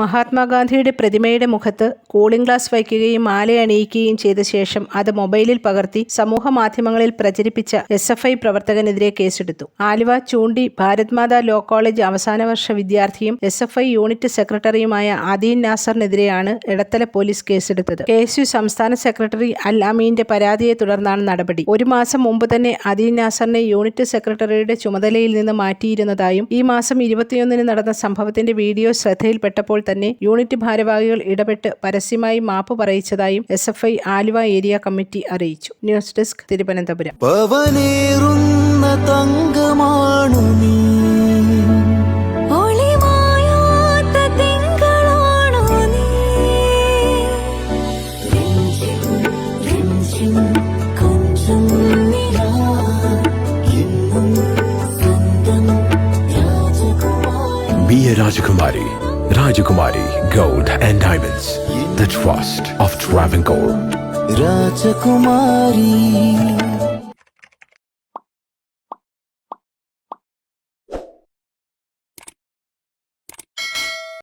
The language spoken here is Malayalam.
മഹാത്മാഗാന്ധിയുടെ പ്രതിമയുടെ മുഖത്ത് കൂളിംഗ് ഗ്ലാസ് വയ്ക്കുകയും മാലയണിയിക്കുകയും ചെയ്ത ശേഷം അത് മൊബൈലിൽ പകർത്തി സമൂഹ മാധ്യമങ്ങളിൽ പ്രചരിപ്പിച്ച SFI പ്രവർത്തകനെതിരെ കേസെടുത്തു. ആലുവ ചൂണ്ടി ഭാരത് മാതാ ലോ കോളേജ് അവസാന വർഷ വിദ്യാർത്ഥിയും SFI യൂണിറ്റ് സെക്രട്ടറിയുമായ അദീൻ നാസറിനെതിരെയാണ് എടത്തല പോലീസ് കേസെടുത്തത്. KSU സംസ്ഥാന സെക്രട്ടറി അൽ അമീന്റെ പരാതിയെ തുടർന്നാണ് നടപടി. ഒരു മാസം മുമ്പ് തന്നെ അദീൻ നാസറിനെ യൂണിറ്റ് സെക്രട്ടറിയുടെ ചുമതലയിൽ നിന്ന് മാറ്റിയിരുന്നതായും ഈ മാസം 21-ന് നടന്ന സംഭവത്തിന്റെ വീഡിയോ ശ്രദ്ധയിൽപ്പെട്ടപ്പോൾ തന്നെ യൂണിറ്റ് ഭാരവാഹികൾ ഇടപെട്ട് പരസ്യമായി മാപ്പ് പറയിച്ചതായും SFI ആലുവ ഏരിയ കമ്മിറ്റി അറിയിച്ചു. News desk Thiruvananthapuram. Be a Rajakumari. Rajakumari Gold and Diamonds, the trust of Travancore. Rajakumari.